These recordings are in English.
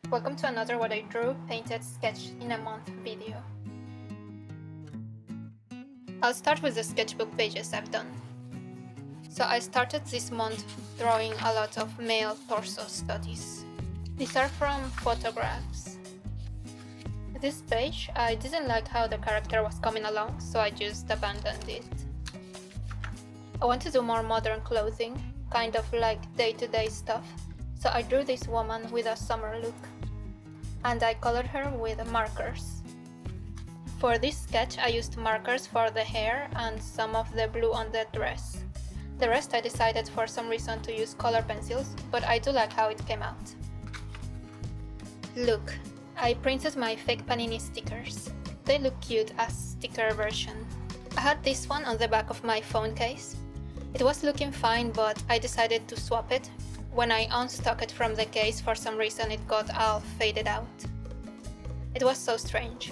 Welcome to another What I Drew, Painted, Sketched in a Month video. I'll start with the sketchbook pages I've done. So I started this month drawing a lot of male torso studies. These are from photographs. This page, I didn't like how the character was coming along, so I just abandoned it. I want to do more modern clothing, kind of like day-to-day stuff, so I drew this woman with a summer look. And I colored her with markers. For this sketch I used markers for the hair and some of the blue on the dress. The rest I decided for some reason to use color pencils, but I do like how it came out. Look, I printed my fake Panini stickers. They look cute as sticker version. I had this one on the back of my phone case. It was looking fine, but I decided to swap it. When I unstuck it from the case, for some reason it got all faded out. It was so strange.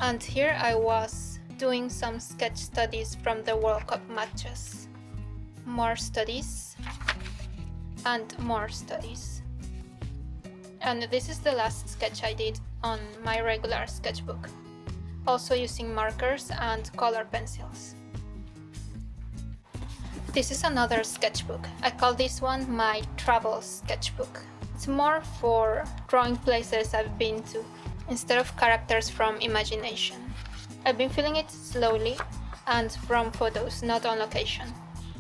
And here I was doing some sketch studies from the World Cup matches. More studies and more studies. And this is the last sketch I did on my regular sketchbook, also using markers and color pencils. This is another sketchbook. I call this one my travel sketchbook. It's more for drawing places I've been to, instead of characters from imagination. I've been filling it slowly and from photos, not on location.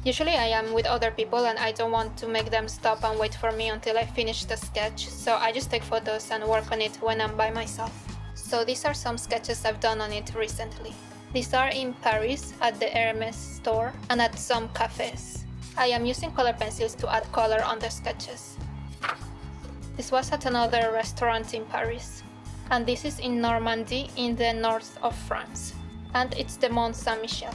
Usually I am with other people and I don't want to make them stop and wait for me until I finish the sketch, so I just take photos and work on it when I'm by myself. So these are some sketches I've done on it recently. These are in Paris at the Hermes store and at some cafes. I am using color pencils to add color on the sketches. This was at another restaurant in Paris. And this is in Normandy in the north of France. And it's the Mont Saint-Michel.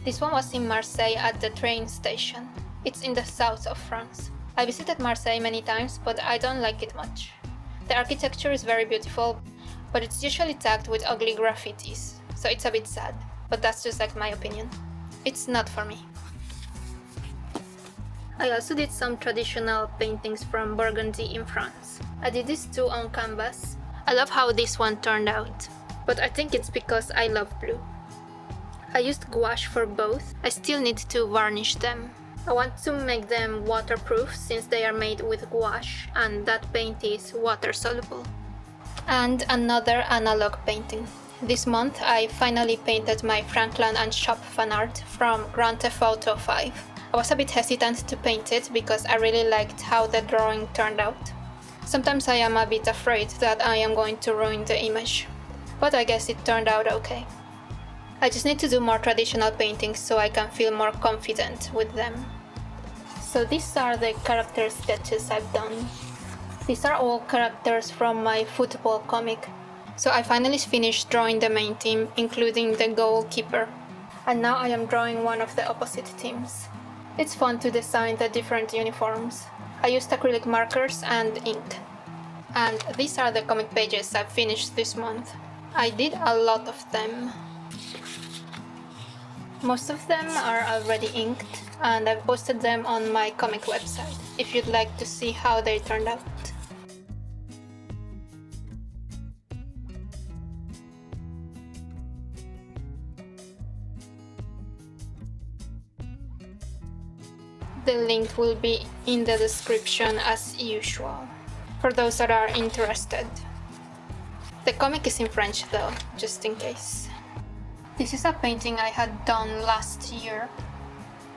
This one was in Marseille at the train station. It's in the south of France. I visited Marseille many times, but I don't like it much. The architecture is very beautiful, but it's usually tagged with ugly graffitis, so it's a bit sad, but that's just like my opinion. It's not for me. I also did some traditional paintings from Burgundy in France. I did these two on canvas. I love how this one turned out, but I think it's because I love blue. I used gouache for both. I still need to varnish them. I want to make them waterproof since they are made with gouache and that paint is water soluble. And another analog painting. This month I finally painted my Franklin and Shop fan art from Grand Theft Auto 5. I was a bit hesitant to paint it because I really liked how the drawing turned out. Sometimes I am a bit afraid that I am going to ruin the image, but I guess it turned out okay. I just need to do more traditional paintings so I can feel more confident with them. So these are the character sketches I've done. These are all characters from my football comic. So I finally finished drawing the main team, including the goalkeeper. And now I am drawing one of the opposite teams. It's fun to design the different uniforms. I used acrylic markers and ink. And these are the comic pages I've finished this month. I did a lot of them. Most of them are already inked, and I've posted them on my comic website, if you'd like to see how they turned out. The link will be in the description as usual, for those that are interested. The comic is in French though, just in case. This is a painting I had done last year,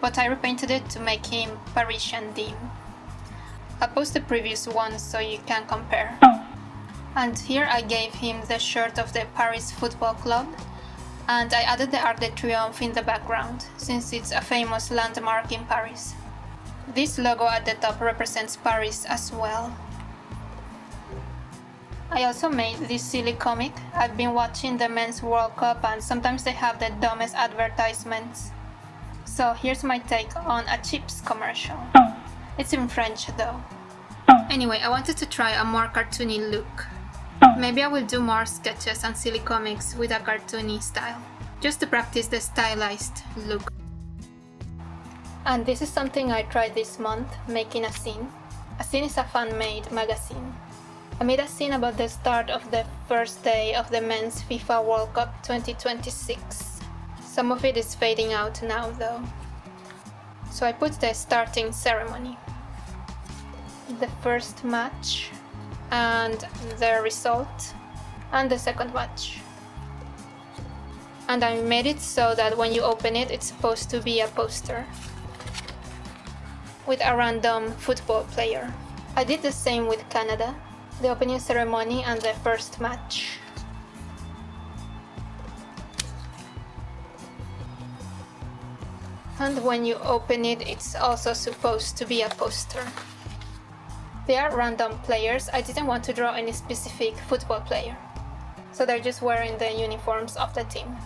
but I repainted it to make him Parisian theme. I'll post the previous one so you can compare. And here I gave him the shirt of the Paris Football Club, and I added the Arc de Triomphe in the background, since it's a famous landmark in Paris. This logo at the top represents Paris as well. I also made this silly comic. I've been watching the Men's World Cup and sometimes they have the dumbest advertisements. So here's my take on a chips commercial. It's in French though. Anyway, I wanted to try a more cartoony look. Maybe I will do more sketches and silly comics with a cartoony style, just to practice the stylized look. And this is something I tried this month, making a scene. A Zine is a fan-made magazine. I made a scene about the start of the first day of the Men's FIFA World Cup 2026. Some of it is fading out now though. So I put the starting ceremony, the first match, and the result, and the second match. And I made it so that when you open it, it's supposed to be a poster with a random football player. I did the same with Canada, the opening ceremony and the first match. And when you open it, it's also supposed to be a poster. They are random players. I didn't want to draw any specific football player, so they're just wearing the uniforms of the team.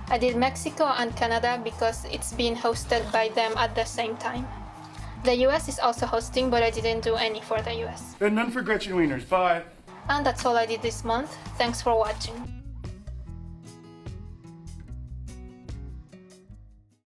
I did Mexico and Canada because it's being hosted by them at the same time. The US is also hosting, but I didn't do any for the US. And none for Gretchen Wieners. Bye. And that's all I did this month. Thanks for watching.